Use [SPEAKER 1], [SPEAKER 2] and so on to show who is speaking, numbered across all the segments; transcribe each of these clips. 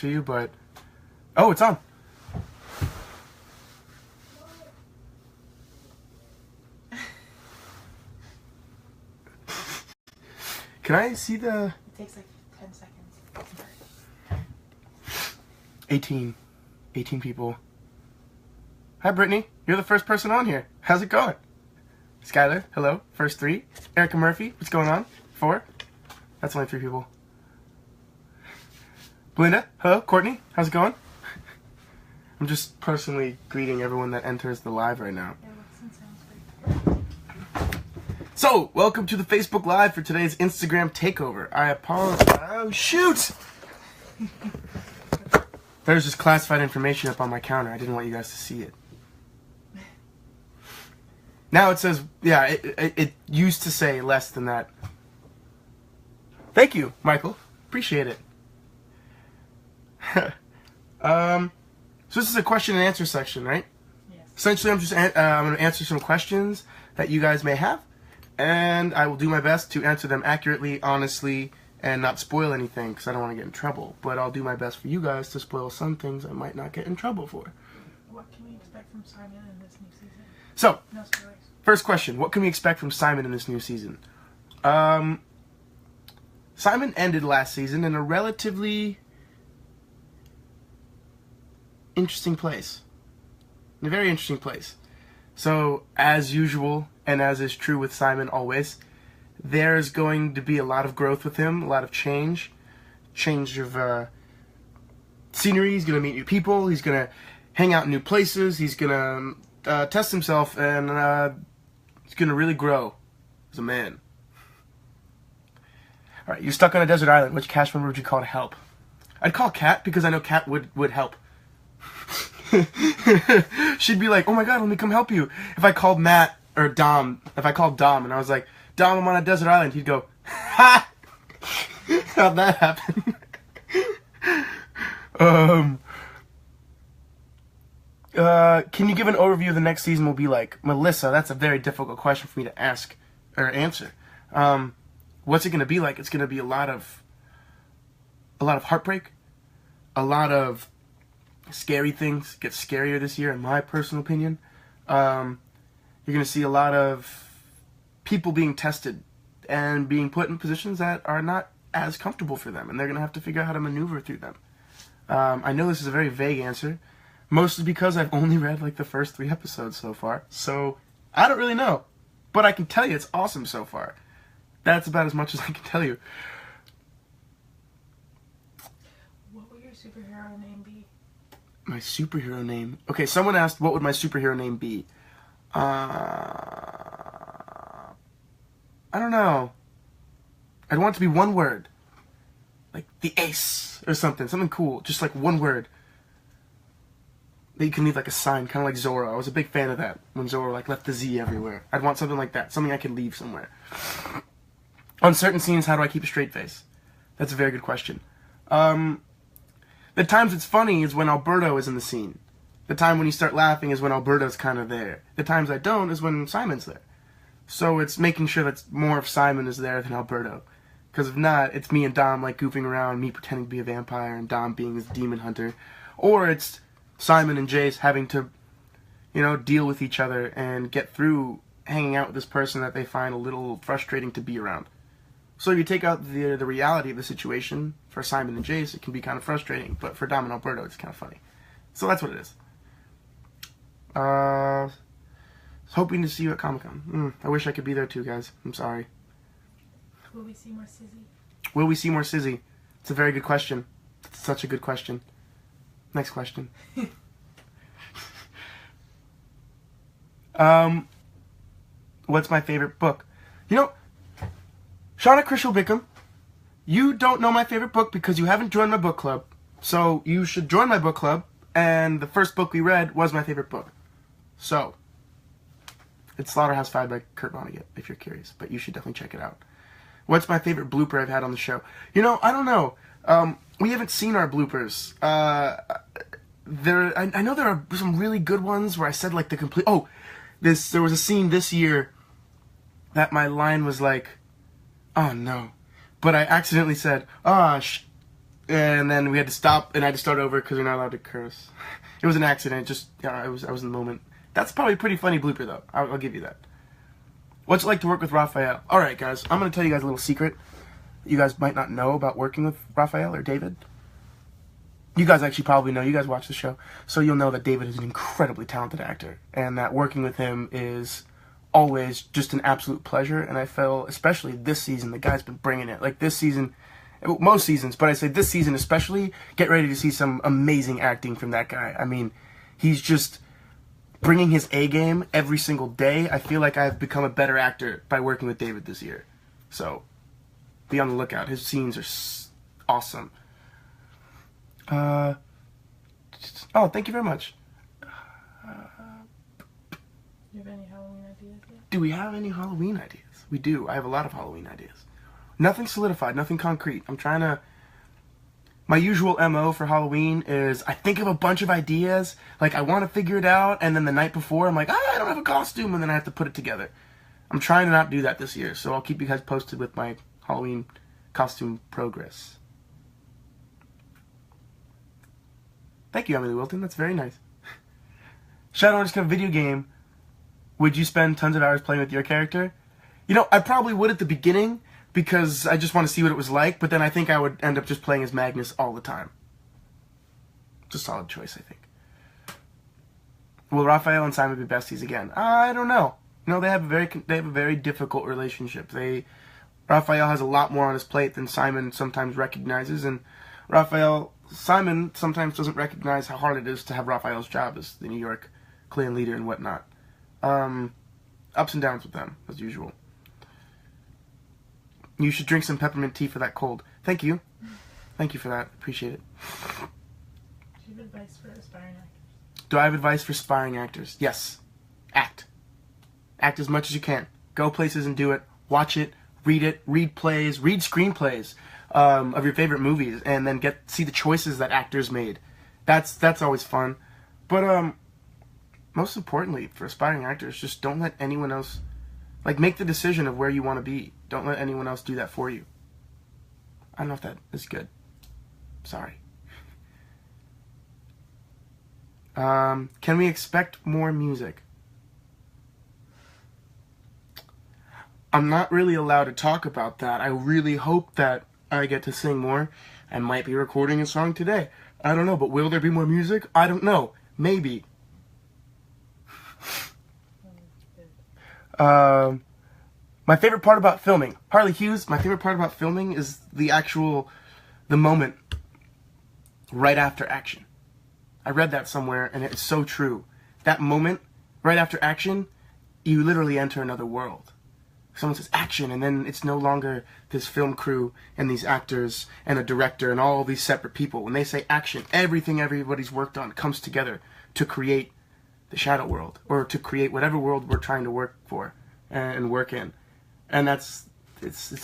[SPEAKER 1] for you, but... Oh, it's on. Can I see the...
[SPEAKER 2] It takes like 10 seconds.
[SPEAKER 1] 18 people. Hi, Brittany. You're the first person on here. How's it going? Skylar, hello. First 3. Erica Murphy, what's going on? 4. That's only 3 people. Belinda, hello. Courtney, how's it going? I'm just personally greeting everyone that enters the live right now. So, welcome to the Facebook Live for today's Instagram takeover. I apologize. Oh, shoot! There's just classified information up on my counter. I didn't want you guys to see it. Now it says, yeah, it used to say less than that. Thank you, Michael. Appreciate it. So this is a question and answer section, right?
[SPEAKER 2] Yes.
[SPEAKER 1] Essentially, I'm going to answer some questions that you guys may have, and I will do my best to answer them accurately, honestly, and not spoil anything, because I don't want to get in trouble. But I'll do my best for you guys to spoil some things I might not get in trouble for.
[SPEAKER 2] What can we expect from Simon in this new season?
[SPEAKER 1] So,
[SPEAKER 2] no spoilers.
[SPEAKER 1] First question, what can we expect from Simon in this new season? Simon ended last season in a relatively interesting place. In a very interesting place. So, as usual, and as is true with Simon always, there's going to be a lot of growth with him, a lot of change. Change of scenery, he's going to meet new people, he's going to hang out in new places, he's going to test himself, and he's going to really grow as a man. Alright, you're stuck on a desert island. Which cast member would you call to help? I'd call Kat, because I know Kat would help. She'd be like, oh my god, let me come help you. If I called Matt, or Dom, if I called Dom and I was like, Dom, I'm on a desert island, he'd go, ha! How'd that happen? Can you give an overview of the next season will be like? Melissa, that's a very difficult question for me to ask, or answer. What's it going to be like? It's going to be a lot of heartbreak, a lot of scary things. Get scarier this year, in my personal opinion. You're going to see a lot of people being tested and being put in positions that are not as comfortable for them, and they're going to have to figure out how to maneuver through them. I know this is a very vague answer, mostly because I've only read like the first 3 episodes so far, so I don't really know. But I can tell you it's awesome so far. That's about as much as I can tell you.
[SPEAKER 2] What would your superhero name be?
[SPEAKER 1] My superhero name? Okay, someone asked what would my superhero name be. I don't know. I'd want it to be one word. Like the Ace or something. Something cool. Just like one word. That you can leave like a sign, kind of like Zorro. I was a big fan of that when Zorro like left the Z everywhere. I'd want something like that. Something I could leave somewhere. On certain scenes, how do I keep a straight face? That's a very good question. The times it's funny is when Alberto is in the scene. The time when you start laughing is when Alberto's kind of there. The times I don't is when Simon's there. So it's making sure that more of Simon is there than Alberto. Because if not, it's me and Dom like goofing around, me pretending to be a vampire and Dom being this demon hunter. Or it's Simon and Jace having to, you know, deal with each other and get through hanging out with this person that they find a little frustrating to be around. So if you take out the reality of the situation, for Simon and Jace, it can be kind of frustrating. But for Dom and Alberto, it's kind of funny. So that's what it is. Hoping to see you at Comic-Con. I wish I could be there too, guys. I'm sorry.
[SPEAKER 2] Will we see more Sizzy?
[SPEAKER 1] Will we see more Sizzy? It's a very good question. It's such a good question. Next question. What's my favorite book? You know, Shauna Krishel Bickham, you don't know my favorite book because you haven't joined my book club. So you should join my book club, and the first book we read was my favorite book. So, it's Slaughterhouse-Five by Kurt Vonnegut, if you're curious, but you should definitely check it out. What's my favorite blooper I've had on the show? You know, I don't know. We haven't seen our bloopers. I know there are some really good ones where I said like the complete... Oh, there was a scene this year that my line was like, oh no. But I accidentally said, And then we had to stop, and I had to start over because we're not allowed to curse. It was an accident. Just I was in the moment. That's probably a pretty funny blooper, though. I'll give you that. What's it like to work with Raphael? All right, guys. I'm going to tell you guys a little secret that you guys might not know about working with Raphael or David. You guys actually probably know. You guys watch the show. So you'll know that David is an incredibly talented actor. And that working with him is always just an absolute pleasure. And I feel, especially this season, the guy's been bringing it. Like this season, most seasons, but I say this season especially, get ready to see some amazing acting from that guy. I mean, he's just bringing his A game every single day. I feel like I've become a better actor by working with David this year. So, be on the lookout. His scenes are awesome. Oh, thank you very much.
[SPEAKER 2] Do you have any Halloween ideas yet?
[SPEAKER 1] Do we have any Halloween ideas? We do. I have a lot of Halloween ideas. Nothing solidified, nothing concrete. I'm trying to... My usual MO for Halloween is I think of a bunch of ideas, like I want to figure it out, and then the night before I'm like, I don't have a costume, and then I have to put it together. I'm trying to not do that this year, so I'll keep you guys posted with my Halloween costume progress. Thank you, Emily Wilton. That's very nice. Shadowhunters have a video game. Would you spend tons of hours playing with your character? You know, I probably would at the beginning, because I just want to see what it was like, but then I think I would end up just playing as Magnus all the time. It's a solid choice, I think. Will Raphael and Simon be besties again? I don't know. No, they have a very difficult relationship. Raphael has a lot more on his plate than Simon sometimes recognizes, and Simon sometimes doesn't recognize how hard it is to have Raphael's job as the New York clan leader and whatnot. Ups and downs with them, as usual. You should drink some peppermint tea for that cold. Thank you. Thank you for that. Appreciate it.
[SPEAKER 2] Do you have advice for aspiring actors?
[SPEAKER 1] Do I have advice for aspiring actors? Yes. Act. Act as much as you can. Go places and do it. Watch it. Read plays. Read screenplays of your favorite movies. And then see the choices that actors made. That's always fun. But most importantly, for aspiring actors, just don't let anyone else... make the decision of where you want to be. Don't let anyone else do that for you. I don't know if that is good. Sorry. Can we expect more music? I'm not really allowed to talk about that. I really hope that I get to sing more. I might be recording a song today. I don't know, but will there be more music? I don't know. Maybe. My favorite part about filming. Harley Hughes, my favorite part about filming is the moment right after action. I read that somewhere, and it's so true. That moment, right after action, you literally enter another world. Someone says action, and then it's no longer this film crew and these actors and a director and all these separate people. When they say action, everything everybody's worked on comes together to create the shadow world, or to create whatever world we're trying to work for and work in. And it's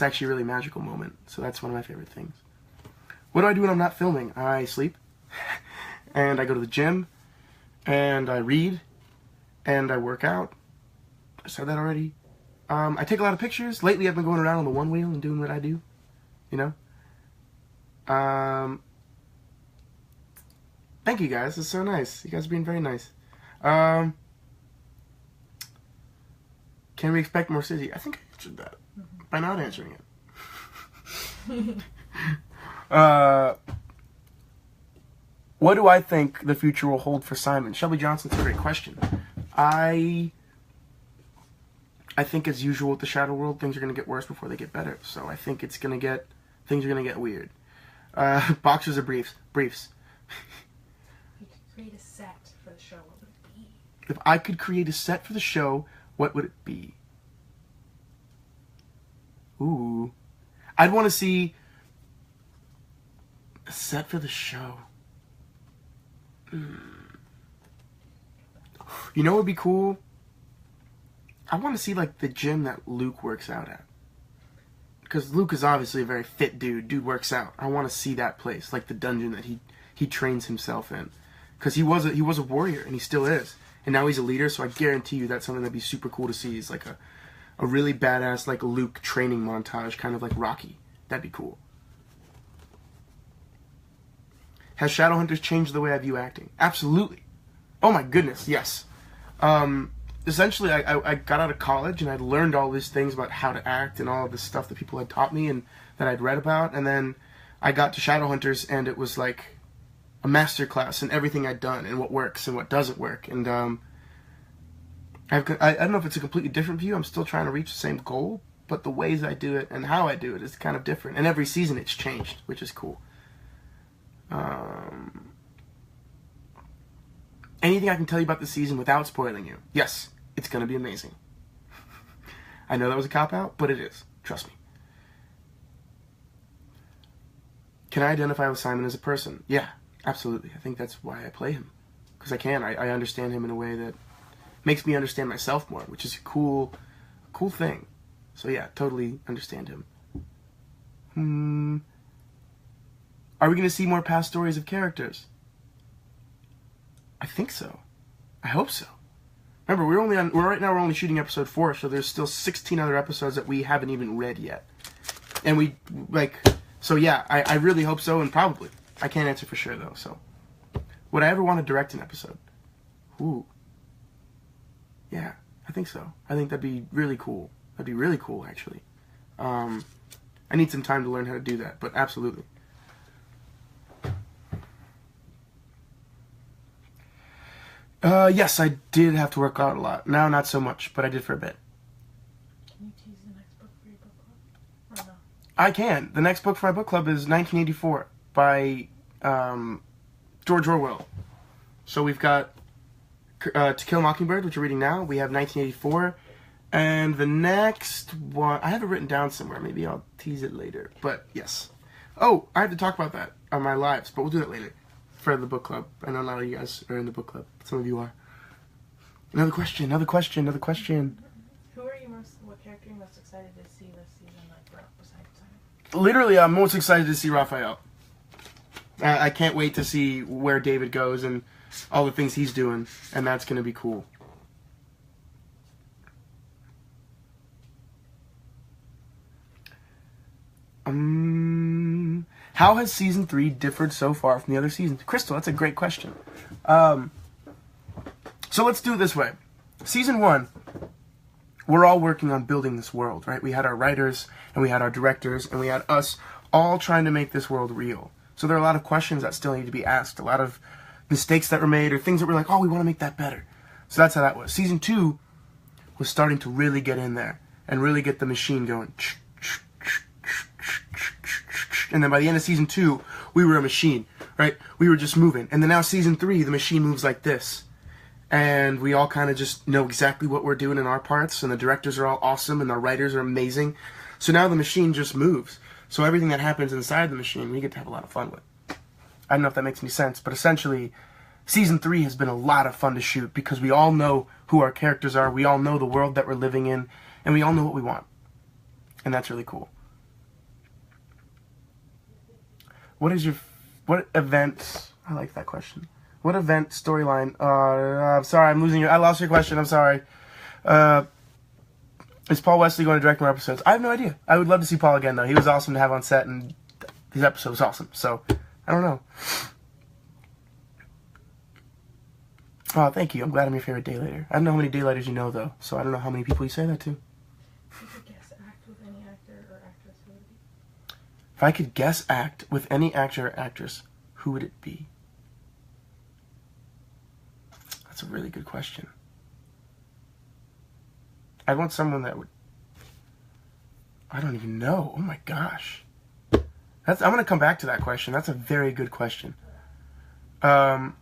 [SPEAKER 1] actually a really magical moment. So that's one of my favorite things. What do I do when I'm not filming? I sleep, and I go to the gym, and I read, and I work out. I said that already. I take a lot of pictures. Lately I've been going around on the one wheel and doing what I do, you know. Thank you guys, it's so nice. You guys are being very nice. Can we expect more Sizzy? I think I answered that by not answering it. What do I think the future will hold for Simon? Shelby Johnson's a great question. I think as usual with the Shadow World, things are going to get worse before they get better. So I think things are going to get weird. Boxers or briefs? Briefs.
[SPEAKER 2] You could create a set for the show. What would it be?
[SPEAKER 1] If I could create a set for the show, what would it be? Ooh. I'd want to see a set for the show. You know what would be cool? I want to see like the gym that Luke works out at. Because Luke is obviously a very fit dude. Dude works out. I want to see that place, like the dungeon that he trains himself in. Because he was a warrior, and he still is. And now he's a leader, so I guarantee you that's something that'd be super cool to see. Is like a really badass like Luke training montage, kind of like Rocky. That'd be cool. Has Shadowhunters changed the way I view acting? Absolutely. Oh my goodness, yes. Essentially, I got out of college and I'd learned all these things about how to act and all of this stuff that people had taught me and that I'd read about. And then I got to Shadowhunters and it was like a masterclass in everything I'd done and what works and what doesn't work. And I don't know if it's a completely different view. I'm still trying to reach the same goal, but the ways I do it and how I do it is kind of different. And every season it's changed, which is cool. Anything I can tell you about the season without spoiling you? Yes, it's going to be amazing. I know that was a cop-out, but it is. Trust me. Can I identify with Simon as a person? Yeah, absolutely. I think that's why I play him. Because I can. I understand him in a way that makes me understand myself more, which is a cool thing. So yeah, totally understand him. Are we going to see more past stories of characters? I think so. I hope so. Remember, right now we're only shooting episode 4, so there's still 16 other episodes that we haven't even read yet. And so yeah, I really hope so, and probably. I can't answer for sure though, so. Would I ever want to direct an episode? Ooh. Yeah, I think so. I think that'd be really cool. That'd be really cool, actually. I need some time to learn how to do that, but absolutely. Yes, I did have to work out a lot. Now, not so much, but I did for a bit.
[SPEAKER 2] Can you tease the next book for your book club? Or no?
[SPEAKER 1] I can. The next book for my book club is 1984 by George Orwell. So we've got To Kill a Mockingbird, which we're reading now. We have 1984. And the next one, I have it written down somewhere. Maybe I'll tease it later. But yes. Oh, I have to talk about that on my lives, but we'll do that later. For the book club. I know a lot of you guys are in the book club. Some of you are. Another question.
[SPEAKER 2] Who are you what character are you most excited to see this season, besides Simon?
[SPEAKER 1] Literally, I'm most excited to see Raphael. I can't wait to see where David goes and all the things he's doing, and that's going to be cool. How has Season 3 differed so far from the other seasons? Crystal, that's a great question. So let's do it this way. Season 1, we're all working on building this world, right? We had our writers, and we had our directors, and we had us all trying to make this world real. So there are a lot of questions that still need to be asked, a lot of mistakes that were made, or things that we're like, oh, we want to make that better. So that's how that was. Season 2 was starting to really get in there, and really get the machine going. And then by the end of Season 2, we were a machine, right? We were just moving. And then now Season 3, the machine moves like this. And we all kind of just know exactly what we're doing in our parts, and the directors are all awesome, and the writers are amazing. So now the machine just moves. So everything that happens inside the machine, we get to have a lot of fun with. I don't know if that makes any sense, but essentially, Season 3 has been a lot of fun to shoot, because we all know who our characters are, we all know the world that we're living in, and we all know what we want. And that's really cool. What event, I like that question. What event, storyline, I'm sorry, I lost your question, I'm sorry. Is Paul Wesley going to direct more episodes? I have no idea. I would love to see Paul again, though. He was awesome to have on set, and his episode was awesome, so, I don't know. Oh, thank you, I'm glad I'm your favorite daylighter. I don't know how many daylighters you know, though, so I don't know how many people you say that to. If I could guess act with any actor or actress, who would it be? That's a really good question. I want someone that would... I don't even know. Oh my gosh. I'm going to come back to that question. That's a very good question. My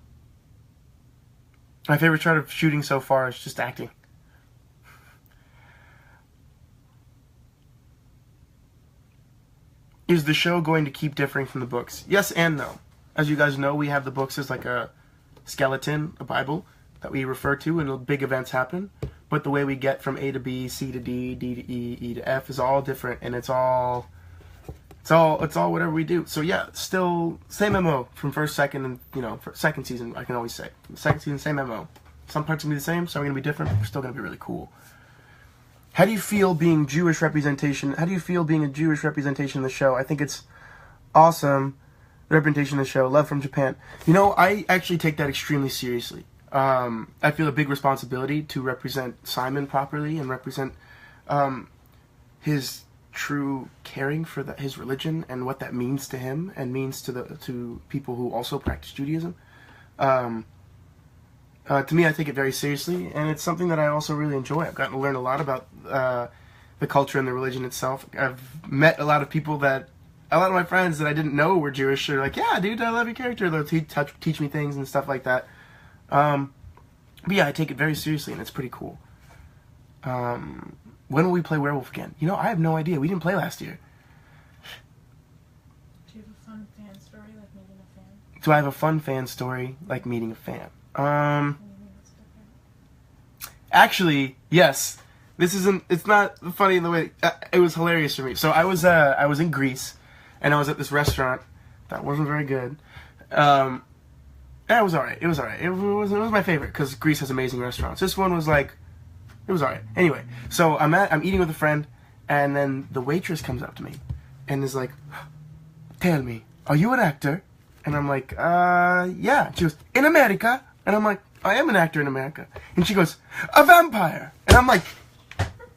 [SPEAKER 1] favorite part of shooting so far is just acting. Is the show going to keep differing from the books? Yes and no. As you guys know, we have the books as like a skeleton, a Bible, that we refer to when big events happen. But the way we get from A to B, C to D, D to E, E to F is all different, and it's all whatever we do. So yeah, still same MO from first, second, and for second season. I can always say second season, same MO. Some parts are gonna be the same, some are gonna be different, but they're still gonna be really cool. How do you feel being Jewish representation? How do you feel being a Jewish representation in the show? I think it's awesome. The representation of the show, love from Japan. You know, I actually take that extremely seriously. I feel a big responsibility to represent Simon properly and represent his true caring for his religion and what that means to him and means to people who also practice Judaism. To me, I take it very seriously, and it's something that I also really enjoy. I've gotten to learn a lot about the culture and the religion itself. I've met a lot of people a lot of my friends that I didn't know were Jewish are like, yeah, dude, I love your character. They'll teach me things and stuff like that. But yeah, I take it very seriously, and it's pretty cool. When will we play Werewolf again? You know, I have no idea. We didn't play last year.
[SPEAKER 2] Do you have a fun fan story like meeting a fan?
[SPEAKER 1] Do I have a fun fan story like meeting a fan? Actually, yes. It's not funny in the way, it was hilarious for me. So I was in Greece, and I was at this restaurant that wasn't very good. Yeah, it was alright. It was alright. It was my favorite, because Greece has amazing restaurants. This one was like, it was alright. Anyway, so I'm eating with a friend, and then the waitress comes up to me, and is like, tell me, are you an actor? And I'm like, yeah. She goes, in America? And I'm like, I am an actor in America. And she goes, a vampire. And I'm like,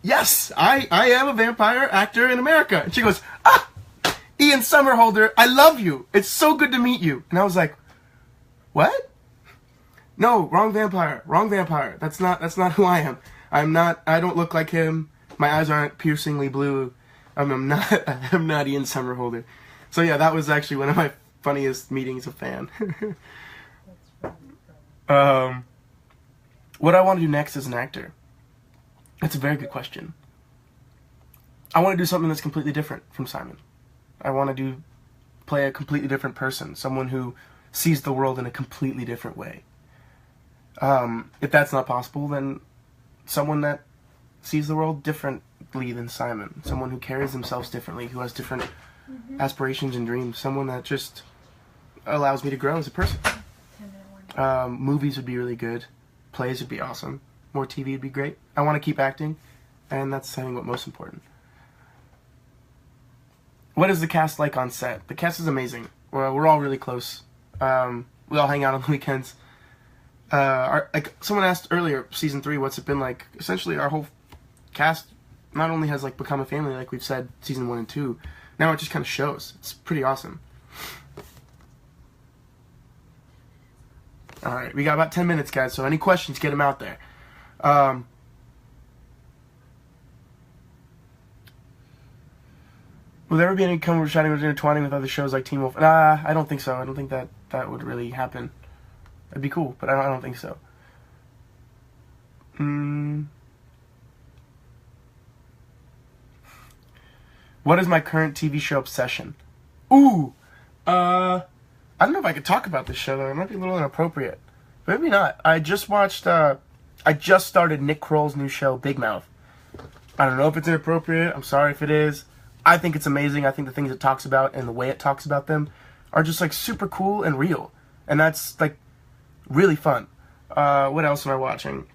[SPEAKER 1] yes, I am a vampire actor in America. And she goes, Ian Somerhalder, I love you. It's so good to meet you. And I was like, what? No, wrong vampire. Wrong vampire. That's not who I am. I don't look like him. My eyes aren't piercingly blue. I'm not Ian Somerhalder. So yeah, that was actually one of my funniest meetings of fan. What I want to do next as an actor? That's a very good question. I want to do something that's completely different from Simon. I want to play a completely different person, someone who sees the world in a completely different way. If that's not possible, then someone that sees the world differently than Simon, someone who carries themselves differently, who has different aspirations and dreams, someone that just allows me to grow as a person. Movies would be really good. Plays would be awesome. More TV would be great. I want to keep acting, and that's, I think, what's most important. What is the cast like on set? The cast is amazing. We're all really close. We all hang out on the weekends. Like someone asked earlier, season 3, what's it been like? Essentially, our whole cast not only has like become a family, like we've said, season 1 and 2. Now it just kind of shows. It's pretty awesome. All right, we got about 10 minutes, guys. So any questions, get them out there. Will there ever be any cover Shadowhunters intertwining with other shows like Teen Wolf? I don't think so. I don't think that would really happen. It'd be cool, but I don't think so. What is my current TV show obsession? Ooh! I don't know if I could talk about this show, though. It might be a little inappropriate. Maybe not. I just started Nick Kroll's new show, Big Mouth. I don't know if it's inappropriate. I'm sorry if it is. I think it's amazing. I think the things it talks about and the way it talks about them are just, like, super cool and real. And that's, like, really fun. What else am I watching?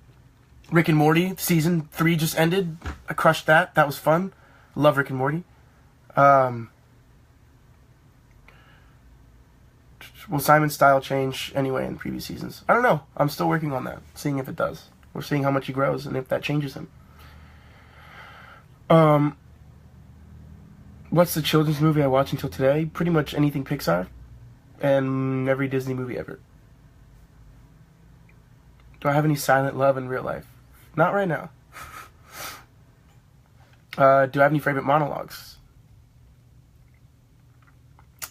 [SPEAKER 1] Rick and Morty, season 3 just ended. I crushed that. That was fun. Love Rick and Morty. Will Simon's style change anyway in previous seasons? I don't know. I'm still working on that, seeing if it does. We're seeing how much he grows and if that changes him. What's the children's movie I watched until today? Pretty much anything Pixar and every Disney movie ever. Do I have any silent love in real life? Not right now. Do I have any favorite monologues?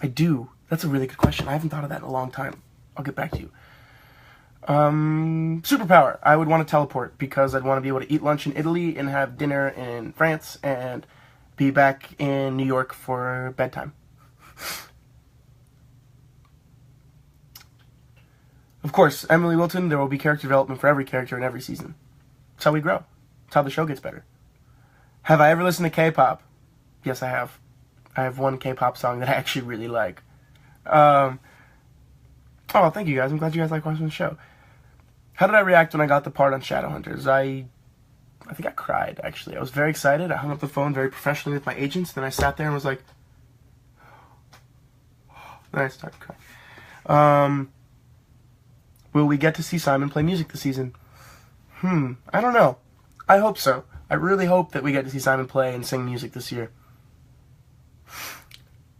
[SPEAKER 1] I do. That's a really good question. I haven't thought of that in a long time. I'll get back to you. Superpower. I would want to teleport because I'd want to be able to eat lunch in Italy and have dinner in France and be back in New York for bedtime. Of course, Emily Wilton, there will be character development for every character in every season. That's how we grow. That's how the show gets better. Have I ever listened to K-pop? Yes, I have. I have one K-pop song that I actually really like. Oh, thank you guys. I'm glad you guys like watching the show. How did I react when I got the part on Shadowhunters? I think I cried, actually. I was very excited. I hung up the phone very professionally with my agents. Then I sat there and was like, Nice, start to cry. Will we get to see Simon play music this season? I don't know. I hope so. I really hope that we get to see Simon play and sing music this year.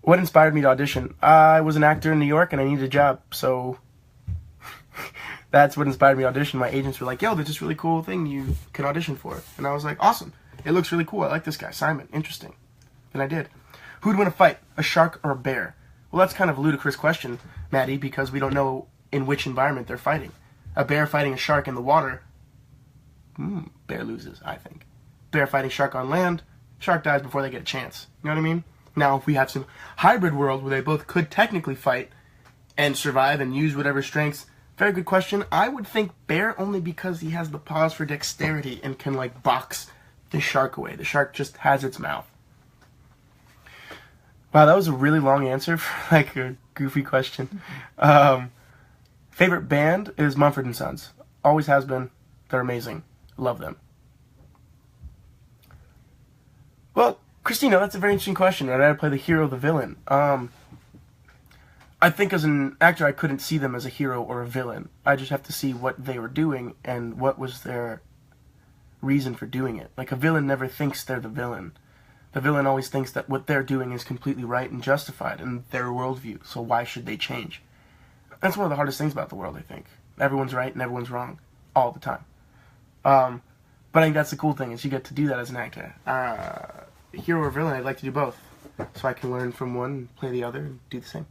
[SPEAKER 1] What inspired me to audition? I was an actor in New York and I needed a job, so that's what inspired me to audition. My agents were like, yo, there's this really cool thing you can audition for. And I was like, awesome. It looks really cool. I like this guy, Simon. Interesting. And I did. Who'd win a fight, a shark or a bear? Well, that's kind of a ludicrous question, Maddie, because we don't know in which environment they're fighting. A bear fighting a shark in the water, bear loses, I think. Bear fighting shark on land, shark dies before they get a chance. You know what I mean? Now, if we have some hybrid world where they both could technically fight and survive and use whatever strengths, very good question. I would think bear only because he has the paws for dexterity and can, like, box the shark away. The shark just has its mouth. Wow, that was a really long answer for, like, a goofy question. Favorite band is Mumford & Sons. Always has been. They're amazing. Love them. Well, Christina, that's a very interesting question. I'd rather play the hero or the villain. I think as an actor, I couldn't see them as a hero or a villain. I just have to see what they were doing and what was their reason for doing it. Like, a villain never thinks they're the villain. The villain always thinks that what they're doing is completely right and justified in their worldview, so why should they change? That's one of the hardest things about the world, I think. Everyone's right and everyone's wrong, all the time. But I think that's the cool thing, is you get to do that as an actor. Hero or villain, I'd like to do both. So I can learn from one, and play the other, and do the same.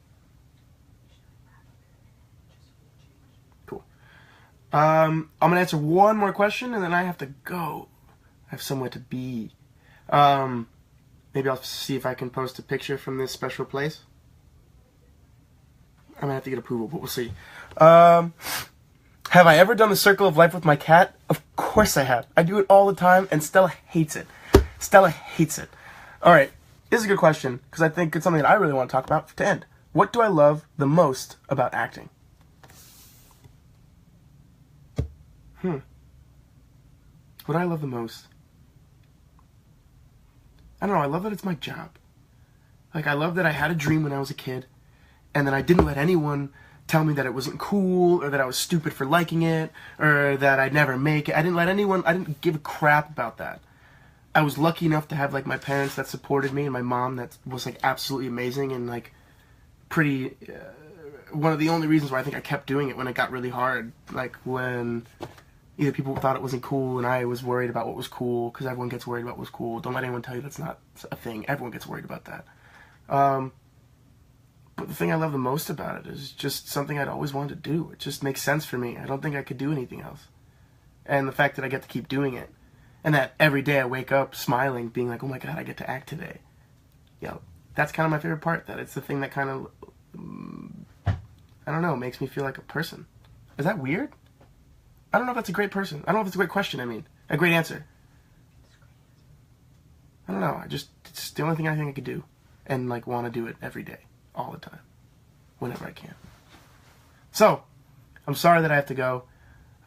[SPEAKER 1] Cool. I'm going to answer one more question, and then I have to go. I have somewhere to be. Maybe I'll see if I can post a picture from this special place. I'm going to have to get approval, but we'll see. Have I ever done the circle of life with my cat? Of course I have. I do it all the time, and Stella hates it. Stella hates it. Alright, this is a good question, because I think it's something that I really want to talk about to end. What do I love the most about acting? What do I love the most? I don't know, I love that it's my job. Like, I love that I had a dream when I was a kid, and then I didn't let anyone tell me that it wasn't cool, or that I was stupid for liking it, or that I'd never make it. I didn't give a crap about that. I was lucky enough to have, like, my parents that supported me, and my mom that was, like, absolutely amazing, and, like, pretty, one of the only reasons why I think I kept doing it when it got really hard, like, when either people thought it wasn't cool, and I was worried about what was cool, because everyone gets worried about what's cool. Don't let anyone tell you that's not a thing. Everyone gets worried about that. But the thing I love the most about it is just something I'd always wanted to do. It just makes sense for me. I don't think I could do anything else. And the fact that I get to keep doing it, and that every day I wake up smiling, being like, oh my god, I get to act today. Yo, that's kind of my favorite part, that it's the thing that kind of, I don't know, makes me feel like a person. Is that weird? I don't know if that's a great person. I don't know if it's a great question, I mean. A great answer. I don't know, it's the only thing I think I could do. And, like, want to do it every day. All the time. Whenever I can. So, I'm sorry that I have to go.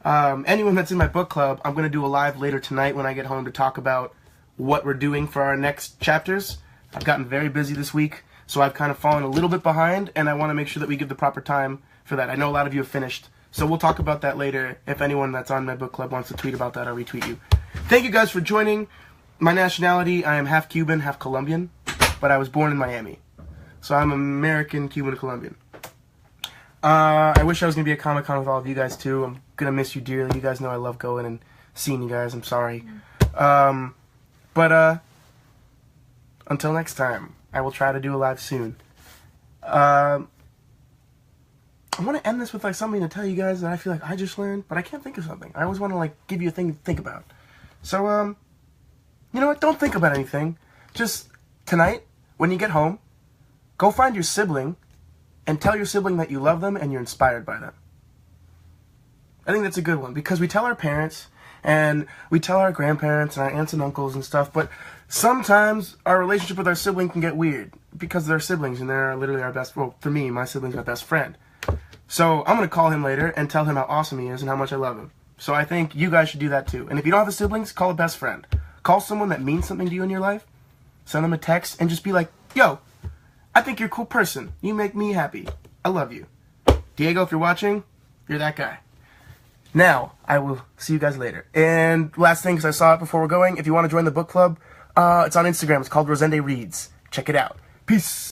[SPEAKER 1] Anyone that's in my book club, I'm going to do a live later tonight when I get home to talk about what we're doing for our next chapters. I've gotten very busy this week, so I've kind of fallen a little bit behind, and I want to make sure that we give the proper time for that. I know a lot of you have finished, so we'll talk about that later if anyone that's on my book club wants to tweet about that or retweet you. Thank you guys for joining. My nationality, I am half Cuban, half Colombian, but I was born in Miami. So I'm American, Cuban, Colombian. I wish I was going to be at Comic-Con with all of you guys, too. I'm going to miss you dearly. You guys know I love going and seeing you guys. I'm sorry. But until next time, I will try to do a live soon. I want to end this with, like, something to tell you guys that I feel like I just learned, but I can't think of something. I always want to, like, give you a thing to think about. So, you know what? Don't think about anything. Just tonight, when you get home, go find your sibling and tell your sibling that you love them and you're inspired by them. I think that's a good one, because we tell our parents and we tell our grandparents and our aunts and uncles and stuff, but sometimes our relationship with our sibling can get weird because they're siblings and they're literally our best, well, for me, my sibling's my best friend. So I'm going to call him later and tell him how awesome he is and how much I love him. So I think you guys should do that too. And if you don't have siblings, call a best friend. Call someone that means something to you in your life, send them a text and just be like, yo, I think you're a cool person. You make me happy. I love you. Diego, if you're watching, you're that guy. Now, I will see you guys later. And last thing, because I saw it before we're going, if you want to join the book club, it's on Instagram. It's called Rosende Reads. Check it out. Peace.